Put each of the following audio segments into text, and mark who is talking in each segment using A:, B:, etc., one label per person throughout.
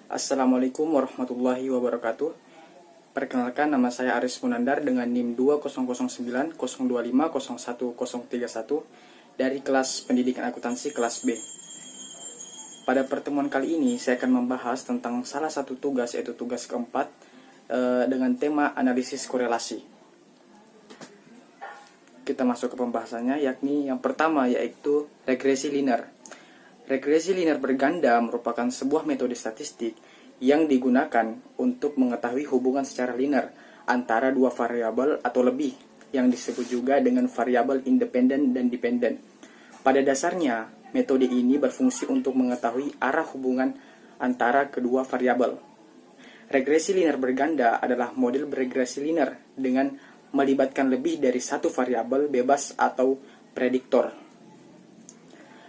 A: Assalamualaikum warahmatullahi wabarakatuh. Perkenalkan, nama saya Aris Munandar dengan NIM 200902501031 dari kelas pendidikan akuntansi kelas B. Pada pertemuan kali ini saya akan membahas tentang salah satu tugas, yaitu tugas keempat dengan tema analisis korelasi. Kita masuk ke pembahasannya, yakni yang pertama yaitu regresi linear. Regresi linear berganda merupakan sebuah metode statistik yang digunakan untuk mengetahui hubungan secara linear antara dua variabel atau lebih, yang disebut juga dengan variabel independen dan dependen. Pada dasarnya, metode ini berfungsi untuk mengetahui arah hubungan antara kedua variabel. Regresi linear berganda adalah model regresi linear dengan melibatkan lebih dari satu variabel bebas atau prediktor.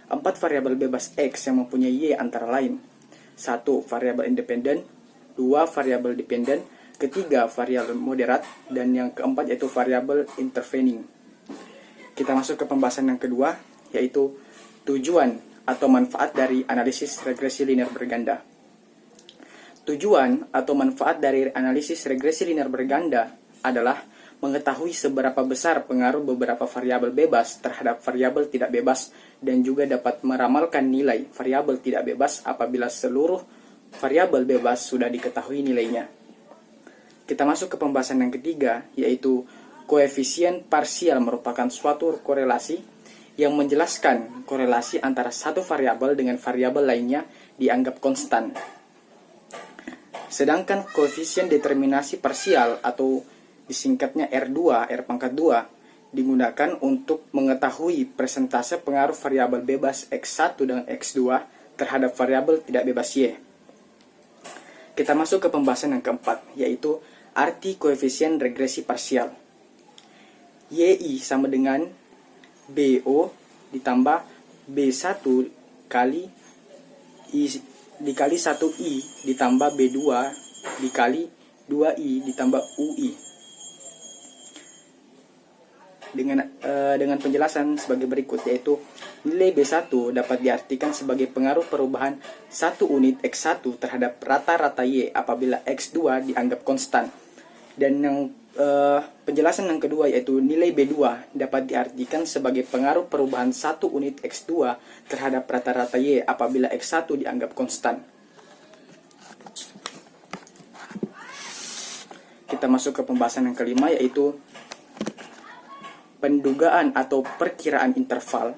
A: 4 variabel bebas X yang mempunyai Y antara lain. 1 variabel independen, 2 variabel dependen, ketiga variabel moderat, dan yang keempat yaitu variabel intervening. Kita masuk ke pembahasan yang kedua, yaitu tujuan atau manfaat dari analisis regresi linear berganda. Tujuan atau manfaat dari analisis regresi linear berganda adalah mengetahui seberapa besar pengaruh beberapa variabel bebas terhadap variabel tidak bebas, dan juga dapat meramalkan nilai variabel tidak bebas apabila seluruh variabel bebas sudah diketahui nilainya. Kita masuk ke pembahasan yang ketiga, yaitu koefisien parsial merupakan suatu korelasi yang menjelaskan korelasi antara satu variabel dengan variabel lainnya dianggap konstan. Sedangkan koefisien determinasi parsial atau disingkatnya R2, R pangkat 2, digunakan untuk mengetahui persentase pengaruh variabel bebas X1 dan X2 terhadap variabel tidak bebas Y. Kita masuk ke pembahasan yang keempat, yaitu arti koefisien regresi parsial. YI sama dengan BO ditambah B1 kali I dikali 1I ditambah B2 dikali 2I ditambah UI. Dengan penjelasan sebagai berikut, yaitu nilai B1 dapat diartikan sebagai pengaruh perubahan 1 unit X1 terhadap rata-rata Y apabila X2 dianggap konstan. Dan yang penjelasan yang kedua, yaitu nilai B2 dapat diartikan sebagai pengaruh perubahan 1 unit X2 terhadap rata-rata Y apabila X1 dianggap konstan. Kita masuk ke pembahasan yang kelima, yaitu pendugaan atau perkiraan interval.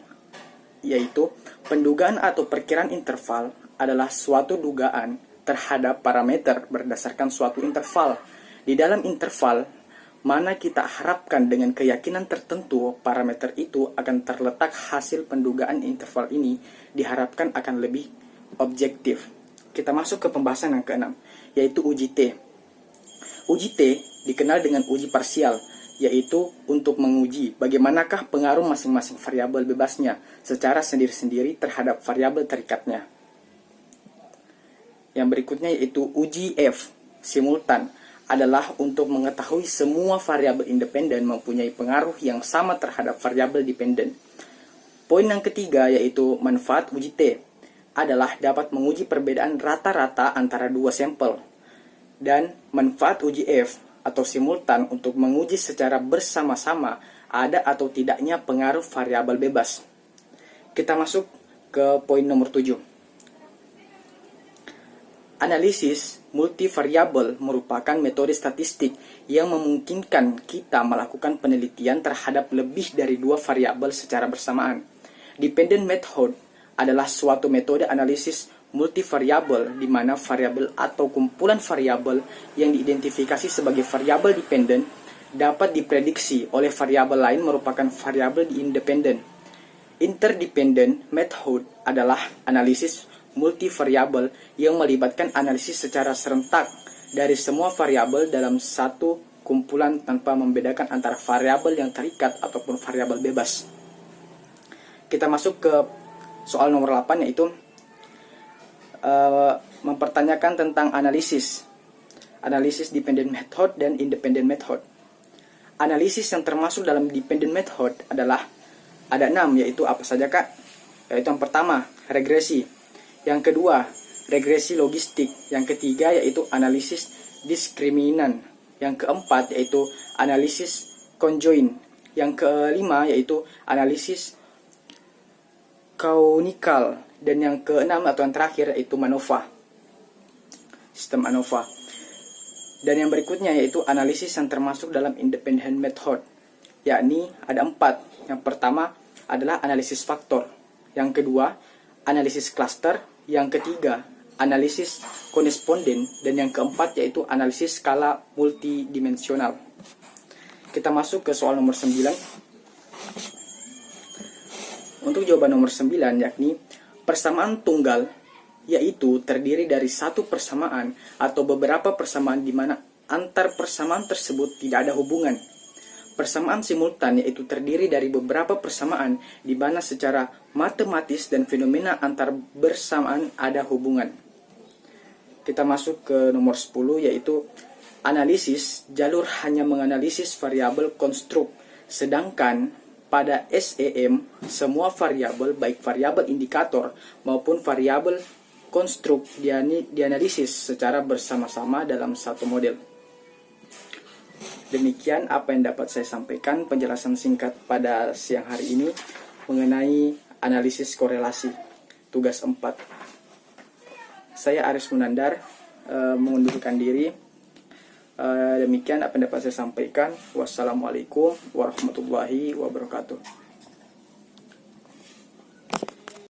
A: Yaitu pendugaan atau perkiraan interval adalah suatu dugaan terhadap parameter berdasarkan suatu interval. Di dalam interval mana kita harapkan dengan keyakinan tertentu parameter itu akan terletak, hasil pendugaan interval ini diharapkan akan lebih objektif. Kita masuk ke pembahasan yang keenam, yaitu uji T. Uji T dikenal dengan uji parsial, yaitu untuk menguji bagaimanakah pengaruh masing-masing variabel bebasnya secara sendiri-sendiri terhadap variabel terikatnya. Yang berikutnya yaitu uji F, simultan, adalah untuk mengetahui semua variabel independen mempunyai pengaruh yang sama terhadap variabel dependen. Poin yang ketiga yaitu manfaat uji T adalah dapat menguji perbedaan rata-rata antara dua sampel. Dan manfaat uji F atau simultan untuk menguji secara bersama-sama ada atau tidaknya pengaruh variabel bebas. Kita masuk ke poin nomor 7. Analisis multivariabel merupakan metode statistik yang memungkinkan kita melakukan penelitian terhadap lebih dari dua variabel secara bersamaan. Dependent method adalah suatu metode analisis multivariabel di mana variabel atau kumpulan variabel yang diidentifikasi sebagai variabel dependen dapat diprediksi oleh variabel lain merupakan variabel independen. Interdependent method adalah analisis multivariabel yang melibatkan analisis secara serentak dari semua variabel dalam satu kumpulan tanpa membedakan antara variabel yang terikat ataupun variabel bebas. Kita masuk ke soal nomor 8, yaitu mempertanyakan tentang analisis dependent method dan independent method. Analisis yang termasuk dalam dependent method adalah ada 6, yaitu apa saja, Kak? Yaitu yang pertama, regresi. Yang kedua, regresi logistik. Yang ketiga yaitu analisis diskriminan. Yang keempat yaitu analisis conjoint. Yang kelima yaitu analisis kaunikal. Dan yang keenam atau yang terakhir yaitu MANOVA. Sistem ANOVA. Dan yang berikutnya yaitu analisis yang termasuk dalam independent method, yakni ada 4. Yang pertama adalah analisis faktor, yang kedua analisis cluster, yang ketiga analisis koresponden, dan yang keempat yaitu analisis skala multidimensional. Kita masuk ke soal nomor 9. Untuk jawaban nomor 9 yakni persamaan tunggal, yaitu terdiri dari satu persamaan atau beberapa persamaan di mana antar persamaan tersebut tidak ada hubungan. Persamaan simultan yaitu terdiri dari beberapa persamaan di mana secara matematis dan fenomena antar bersamaan ada hubungan. Kita masuk ke nomor 10 yaitu analisis jalur hanya menganalisis variabel konstruk, sedangkan pada SEM semua variabel baik variabel indikator maupun variabel konstruk dianalisis secara bersama-sama dalam satu model. Demikian apa yang dapat saya sampaikan penjelasan singkat pada siang hari ini mengenai analisis korelasi tugas 4. Saya Aris Munandar mengundurkan diri. Demikian apa yang dapat saya sampaikan. Wassalamualaikum warahmatullahi wabarakatuh.